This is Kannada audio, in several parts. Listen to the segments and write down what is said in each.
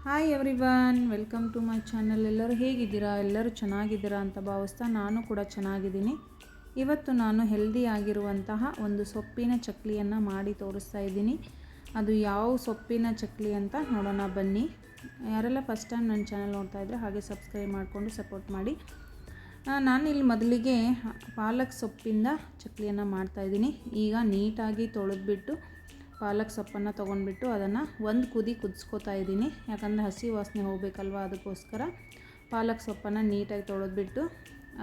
Hi everyone, welcome to my channel. ಎಲ್ಲರೂ ಹೇಗಿದ್ದೀರಾ? ಎಲ್ಲರೂ ಚೆನ್ನಾಗಿದ್ದೀರಾ ಅಂತ ಭಾವಿಸ್ತಾ ನಾನು ಕೂಡ ಚೆನ್ನಾಗಿದ್ದೀನಿ. ಇವತ್ತು ನಾನು ಹೆಲ್ದಿ ಆಗಿರುವಂತಹ ಒಂದು ಸೊಪ್ಪಿನ ಚಕ್ಲಿಯನ್ನು ಮಾಡಿ ತೋರಿಸ್ತಾ ಇದ್ದೀನಿ. ಅದು ಯಾವ ಸೊಪ್ಪಿನ ಚಕ್ಲಿ ಅಂತ ನೋಡೋಣ ಬನ್ನಿ. ಯಾರೆಲ್ಲ ಫಸ್ಟ್ ಟೈಮ್ ನನ್ನ ಚಾನಲ್ ನೋಡ್ತಾ ಇದ್ದರೆ ಹಾಗೆ ಸಬ್ಸ್ಕ್ರೈಬ್ ಮಾಡಿಕೊಂಡು ಸಪೋರ್ಟ್ ಮಾಡಿ. ನಾನಿಲ್ಲಿ ಮೊದಲಿಗೆ ಪಾಲಕ್ ಸೊಪ್ಪಿಂದ ಚಕ್ಲಿಯನ್ನು ಮಾಡ್ತಾಯಿದ್ದೀನಿ. ಈಗ ನೀಟಾಗಿ ತೊಳೆದ್ಬಿಟ್ಟು ಪಾಲಕ್ ಸೊಪ್ಪನ್ನು ತೊಗೊಂಡ್ಬಿಟ್ಟು ಅದನ್ನು ಒಂದು ಕುದಿ ಕುದಿಸ್ಕೊತಾ ಇದ್ದೀನಿ. ಯಾಕಂದರೆ ಹಸಿ ವಾಸನೆ ಹೋಗಬೇಕಲ್ವ, ಅದಕ್ಕೋಸ್ಕರ ಪಾಲಕ್ ಸೊಪ್ಪನ್ನು ನೀಟಾಗಿ ತೊಳೆದ್ಬಿಟ್ಟು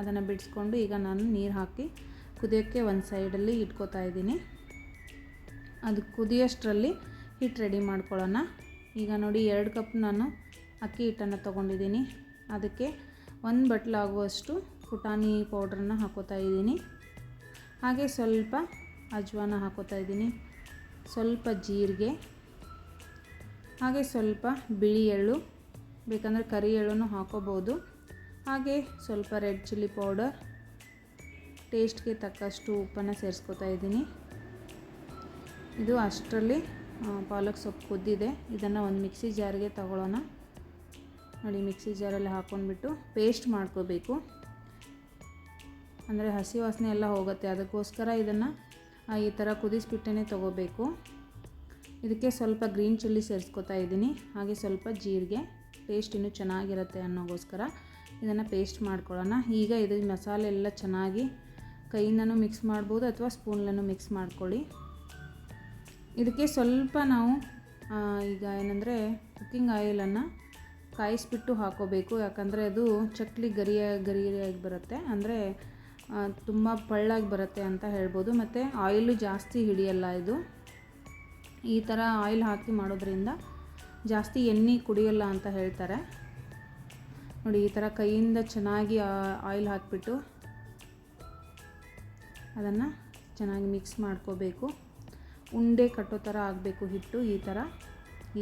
ಅದನ್ನು ಬಿಡಿಸ್ಕೊಂಡು ಈಗ ನಾನು ನೀರು ಹಾಕಿ ಕುದಿಯೋಕ್ಕೆ ಒಂದು ಸೈಡಲ್ಲಿ ಇಟ್ಕೋತಾ ಇದ್ದೀನಿ. ಅದು ಕುದಿಯೋಷ್ಟರಲ್ಲಿ ಹಿಟ್ಟು ರೆಡಿ ಮಾಡ್ಕೊಳ್ಳೋಣ. ಈಗ ನೋಡಿ 2 ಕಪ್ ನಾನು ಅಕ್ಕಿ ಹಿಟ್ಟನ್ನು ತೊಗೊಂಡಿದ್ದೀನಿ. ಅದಕ್ಕೆ 1 ಬಟ್ಲಾಗುವಷ್ಟು ಪುಟಾಣಿ ಪೌಡ್ರನ್ನ ಹಾಕೋತಾ ಇದ್ದೀನಿ. ಹಾಗೆ ಸ್ವಲ್ಪ ಅಜ್ವಾನ ಹಾಕೋತಾ ಇದ್ದೀನಿ, ಸ್ವಲ್ಪ ಜೀರಿಗೆ, ಹಾಗೆ ಸ್ವಲ್ಪ ಬಿಳಿ ಎಳ್ಳು, ಬೇಕಂದರೆ ಕರಿ ಎಳ್ಳನ್ನು ಹಾಕೋಬೋದು. ಹಾಗೆ ಸ್ವಲ್ಪ ರೆಡ್ ಚಿಲ್ಲಿ ಪೌಡರ್, ಟೇಸ್ಟ್ಗೆ ತಕ್ಕಷ್ಟು ಉಪ್ಪನ್ನು ಸೇರಿಸ್ಕೊತಾ ಇದ್ದೀನಿ. ಇದು ಅಷ್ಟರಲ್ಲಿ ಪಾಲಕ್ ಸೊಪ್ಪು ಕುದ್ದಿದೆ. ಇದನ್ನು ಒಂದು ಮಿಕ್ಸಿ ಜಾರಿಗೆ ತಗೊಳ್ಳೋಣ. ನೋಡಿ, ಮಿಕ್ಸಿ ಜಾರಲ್ಲಿ ಹಾಕ್ಕೊಂಡ್ಬಿಟ್ಟು ಪೇಸ್ಟ್ ಮಾಡ್ಕೋಬೇಕು. ಅಂದರೆ ಹಸಿ ವಾಸನೆ ಎಲ್ಲ ಹೋಗುತ್ತೆ, ಅದಕ್ಕೋಸ್ಕರ ಇದನ್ನು ಈ ಥರ ಕುದಿಸ್ಬಿಟ್ಟೇ ತೊಗೋಬೇಕು. ಇದಕ್ಕೆ ಸ್ವಲ್ಪ ಗ್ರೀನ್ ಚಿಲ್ಲಿ ಸೇರಿಸ್ಕೊತಾ ಇದ್ದೀನಿ, ಹಾಗೆ ಸ್ವಲ್ಪ ಜೀರಿಗೆ, ಟೇಸ್ಟ್ ಇನ್ನೂ ಚೆನ್ನಾಗಿರುತ್ತೆ ಅನ್ನೋಗೋಸ್ಕರ ಇದನ್ನು ಪೇಸ್ಟ್ ಮಾಡ್ಕೊಳ್ಳೋಣ. ಈಗ ಇದು ಮಸಾಲೆ ಎಲ್ಲ ಚೆನ್ನಾಗಿ ಕೈಯಿಂದನೂ ಮಿಕ್ಸ್ ಮಾಡ್ಬೋದು ಅಥವಾ ಸ್ಪೂನ್ಲೂ ಮಿಕ್ಸ್ ಮಾಡ್ಕೊಳ್ಳಿ. ಇದಕ್ಕೆ ಸ್ವಲ್ಪ ನಾವು ಈಗ ಏನಂದರೆ ಕುಕ್ಕಿಂಗ್ ಆಯಿಲನ್ನು ಕಾಯಿಸ್ಬಿಟ್ಟು ಹಾಕೋಬೇಕು. ಯಾಕಂದರೆ ಅದು ಚಕ್ಲಿ ಗರಿಯಾಗಿ ಬರುತ್ತೆ, ಅಂದರೆ ತುಂಬ ಪಳ್ಳಾಗಿ ಬರುತ್ತೆ ಅಂತ ಹೇಳ್ಬೋದು. ಮತ್ತು ಆಯಿಲು ಜಾಸ್ತಿ ಹಿಡಿಯಲ್ಲ. ಇದು ಈ ಥರ ಆಯಿಲ್ ಹಾಕಿ ಮಾಡೋದ್ರಿಂದ ಜಾಸ್ತಿ ಎಣ್ಣೆ ಕುಡಿಯಲ್ಲ ಅಂತ ಹೇಳ್ತಾರೆ. ನೋಡಿ, ಈ ಥರ ಕೈಯಿಂದ ಚೆನ್ನಾಗಿ ಆಯಿಲ್ ಹಾಕಿಬಿಟ್ಟು ಅದನ್ನು ಚೆನ್ನಾಗಿ ಮಿಕ್ಸ್ ಮಾಡ್ಕೋಬೇಕು. ಉಂಡೆ ಕಟ್ಟೋ ಥರ ಆಗಬೇಕು ಹಿಟ್ಟು. ಈ ಥರ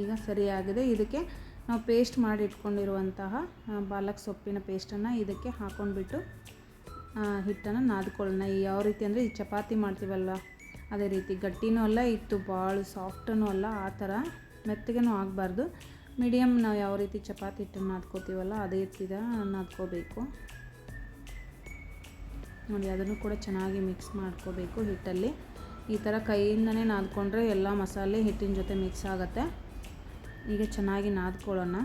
ಈಗ ಸರಿಯಾಗಿದೆ. ಇದಕ್ಕೆ ನಾವು ಪೇಸ್ಟ್ ಮಾಡಿ ಇಟ್ಕೊಂಡಿರುವಂತಹ ಪಾಲಕ್ ಸೊಪ್ಪಿನ ಪೇಸ್ಟನ್ನು ಇದಕ್ಕೆ ಹಾಕ್ಕೊಂಡ್ಬಿಟ್ಟು ಹಿಟ್ಟನ್ನು ನಾದ್ಕೊಳ್ಳೋಣ. ಯಾವ ರೀತಿ ಅಂದರೆ ಈ ಚಪಾತಿ ಮಾಡ್ತೀವಲ್ವ ಅದೇ ರೀತಿ, ಗಟ್ಟಿನೂ ಅಲ್ಲ, ಹಿಟ್ಟು ಭಾಳ ಸಾಫ್ಟೂ ಅಲ್ಲ, ಆ ಥರ ಮೆತ್ತಗೆನೂ ಆಗಬಾರ್ದು. ಮೀಡಿಯಮ್ ನಾವು ಯಾವ ರೀತಿ ಚಪಾತಿ ಹಿಟ್ಟನ್ನು ನಾದ್ಕೋತೀವಲ್ಲ ಅದೇ ರೀತಿ ನಾದ್ಕೋಬೇಕು. ನೋಡಿ, ಅದನ್ನು ಕೂಡ ಚೆನ್ನಾಗಿ ಮಿಕ್ಸ್ ಮಾಡ್ಕೋಬೇಕು ಹಿಟ್ಟಲ್ಲಿ. ಈ ಥರ ಕೈಯಿಂದನೇ ನಾದ್ಕೊಂಡ್ರೆ ಎಲ್ಲ ಮಸಾಲೆ ಹಿಟ್ಟಿನ ಜೊತೆ ಮಿಕ್ಸ್ ಆಗುತ್ತೆ. ಈಗ ಚೆನ್ನಾಗಿ ನಾದ್ಕೊಳ್ಳೋಣ.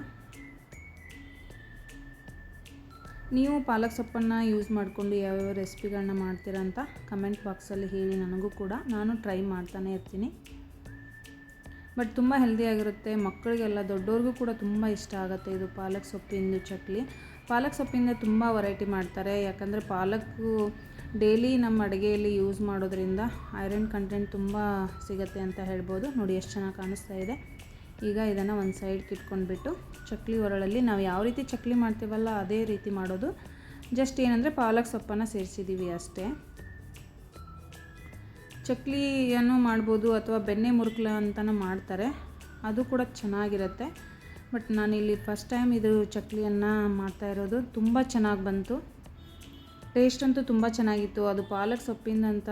ನೀವು ಪಾಲಕ್ ಸೊಪ್ಪನ್ನು ಯೂಸ್ ಮಾಡಿಕೊಂಡು ಯಾವ್ಯಾವ ರೆಸಿಪಿಗಳನ್ನ ಮಾಡ್ತೀರಾ ಅಂತ ಕಮೆಂಟ್ ಬಾಕ್ಸಲ್ಲಿ ಹೇಳಿ, ನನಗೂ ಕೂಡ, ನಾನು ಟ್ರೈ ಮಾಡ್ತಾನೆ ಇರ್ತೀನಿ. ಬಟ್ ತುಂಬ ಹೆಲ್ದಿಯಾಗಿರುತ್ತೆ, ಮಕ್ಕಳಿಗೆಲ್ಲ ದೊಡ್ಡವ್ರಿಗೂ ಕೂಡ ತುಂಬ ಇಷ್ಟ ಆಗುತ್ತೆ ಇದು ಪಾಲಕ್ ಸೊಪ್ಪಿಂದು ಚಕ್ಲಿ. ಪಾಲಕ್ ಸೊಪ್ಪಿಂದ ತುಂಬ ವೆರೈಟಿ ಮಾಡ್ತಾರೆ. ಯಾಕಂದರೆ ಪಾಲಕ್ಕು ಡೈಲಿ ನಮ್ಮ ಅಡುಗೆಯಲ್ಲಿ ಯೂಸ್ ಮಾಡೋದ್ರಿಂದ ಐರನ್ ಕಂಟೆಂಟ್ ತುಂಬ ಸಿಗುತ್ತೆ ಅಂತ ಹೇಳ್ಬೋದು. ನೋಡಿ, ಎಷ್ಟು ಚೆನ್ನಾಗಿ ಕಾಣಿಸ್ತಾ ಇದೆ. ಈಗ ಇದನ್ನು ಒಂದು ಸೈಡ್ಗೆ ಇಟ್ಕೊಂಡ್ಬಿಟ್ಟು ಚಕ್ಲಿ ಒರಳಲ್ಲಿ ನಾವು ಯಾವ ರೀತಿ ಚಕ್ಲಿ ಮಾಡ್ತೀವಲ್ಲ ಅದೇ ರೀತಿ ಮಾಡೋದು. ಜಸ್ಟ್ ಏನಂದರೆ ಪಾಲಕ್ ಸೊಪ್ಪನ್ನು ಸೇರಿಸಿದ್ದೀವಿ ಅಷ್ಟೇ. ಚಕ್ಲಿಯನ್ನು ಮಾಡ್ಬೋದು ಅಥವಾ ಬೆಣ್ಣೆ ಮುರುಕ್ಲ ಅಂತಲೂ ಮಾಡ್ತಾರೆ, ಅದು ಕೂಡ ಚೆನ್ನಾಗಿರುತ್ತೆ. ಬಟ್ ನಾನಿಲ್ಲಿ ಫಸ್ಟ್ ಟೈಮ್ ಇದು ಚಕ್ಲಿಯನ್ನು ಮಾಡ್ತಾ ಇರೋದು. ತುಂಬ ಚೆನ್ನಾಗಿ ಬಂತು, ಟೇಸ್ಟ್ ಅಂತೂ ತುಂಬ ಚೆನ್ನಾಗಿತ್ತು. ಅದು ಪಾಲಕ್ ಸೊಪ್ಪಿಂದಂತ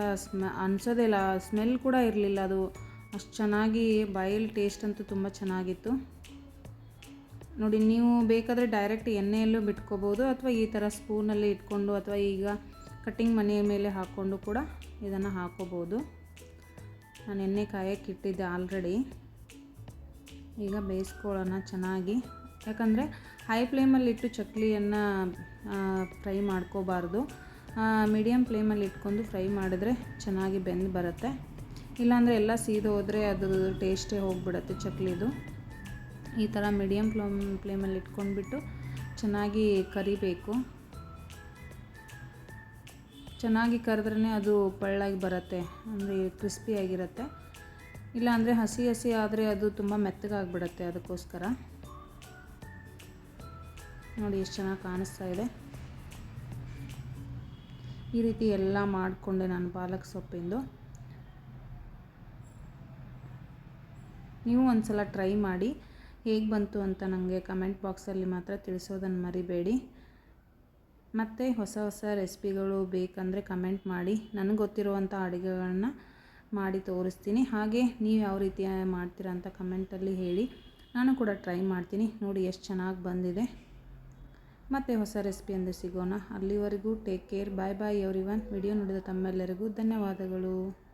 ಅನಿಸೋದೇ ಇಲ್ಲ, ಸ್ಮೆಲ್ ಕೂಡ ಇರಲಿಲ್ಲ. ಅದು ಅಷ್ಟು ಚೆನ್ನಾಗಿ ಬಾಯಲ್ಲಿ ಟೇಸ್ಟ್ ಅಂತೂ ತುಂಬ ಚೆನ್ನಾಗಿತ್ತು. ನೋಡಿ, ನೀವು ಬೇಕಾದರೆ ಡೈರೆಕ್ಟ್ ಎಣ್ಣೆಯಲ್ಲೂ ಬಿಟ್ಕೋಬೋದು ಅಥವಾ ಈ ಥರ ಸ್ಪೂನಲ್ಲಿ ಇಟ್ಕೊಂಡು ಅಥವಾ ಈಗ ಕಟ್ಟಿಂಗ್ ಮನೆಯ ಮೇಲೆ ಹಾಕ್ಕೊಂಡು ಕೂಡ ಇದನ್ನು ಹಾಕೋಬೋದು. ನಾನು ಎಣ್ಣೆ ಕಾಯಕ್ಕೆ ಇಟ್ಟಿದ್ದೆ ಆಲ್ರೆಡಿ. ಈಗ ಬೇಯಿಸ್ಕೊಳ್ಳೋಣ ಚೆನ್ನಾಗಿ. ಯಾಕಂದರೆ ಹೈ ಫ್ಲೇಮಲ್ಲಿಟ್ಟು ಚಕ್ಲಿಯನ್ನು ಫ್ರೈ ಮಾಡ್ಕೋಬಾರ್ದು. ಮೀಡಿಯಮ್ ಫ್ಲೇಮಲ್ಲಿ ಇಟ್ಕೊಂಡು ಫ್ರೈ ಮಾಡಿದ್ರೆ ಚೆನ್ನಾಗಿ ಬೆಂದು ಬರುತ್ತೆ. ಇಲ್ಲಾಂದರೆ ಎಲ್ಲ ಸೀದು ಹೋದರೆ ಅದು ಟೇಸ್ಟೇ ಹೋಗಿಬಿಡುತ್ತೆ ಚಕ್ಲಿದು. ಈ ಥರ ಮೀಡಿಯಮ್ ಫ್ಲೇಮಲ್ಲಿ ಇಟ್ಕೊಂಡ್ಬಿಟ್ಟು ಚೆನ್ನಾಗಿ ಕರಿಬೇಕು. ಚೆನ್ನಾಗಿ ಕರೆದ್ರೇ ಅದು ಪಳ್ಳಾಗಿ ಬರುತ್ತೆ, ಅಂದರೆ ಕ್ರಿಸ್ಪಿಯಾಗಿರುತ್ತೆ. ಇಲ್ಲಾಂದರೆ ಹಸಿ ಆದರೆ ಅದು ತುಂಬ ಮೆತ್ತಗಾಗಿಬಿಡುತ್ತೆ, ಅದಕ್ಕೋಸ್ಕರ. ನೋಡಿ, ಎಷ್ಟು ಚೆನ್ನಾಗಿ ಕಾಣಿಸ್ತಾ ಇದೆ. ಈ ರೀತಿ ಎಲ್ಲ ಮಾಡಿಕೊಂಡೆ ನಾನು ಪಾಲಕ್ ಸೊಪ್ಪಿಂದು. ನೀವು ಒಂದು ಸಲ ಟ್ರೈ ಮಾಡಿ, ಹೇಗೆ ಬಂತು ಅಂತ ನನಗೆ ಕಮೆಂಟ್ ಬಾಕ್ಸಲ್ಲಿ ಮಾತ್ರ ತಿಳಿಸೋದನ್ನು ಮರಿಬೇಡಿ. ಮತ್ತು ಹೊಸ ರೆಸಿಪಿಗಳು ಬೇಕಂದರೆ ಕಮೆಂಟ್ ಮಾಡಿ, ನನಗೆ ಗೊತ್ತಿರುವಂಥ ಅಡುಗೆಗಳನ್ನ ಮಾಡಿ ತೋರಿಸ್ತೀನಿ. ಹಾಗೆ ನೀವು ಯಾವ ರೀತಿ ಮಾಡ್ತೀರಾ ಅಂತ ಕಮೆಂಟಲ್ಲಿ ಹೇಳಿ. ನಾನು ಕೂಡ ಟ್ರೈ ಮಾಡ್ತೀನಿ. ನೋಡಿ ಎಷ್ಟು ಚೆನ್ನಾಗಿ ಬಂದಿದೆ. ಮತ್ತೆ ಹೊಸ ರೆಸಿಪಿಯೊಂದಿಗೆ ಸಿಗೋಣ. ಅಲ್ಲಿವರೆಗೂ ಟೇಕ್ ಕೇರ್. ಬಾಯ್ ಬಾಯ್ ಎವ್ರಿವನ್. ವಿಡಿಯೋ ನೋಡಿದ ತಮ್ಮೆಲ್ಲರಿಗೂ ಧನ್ಯವಾದಗಳು.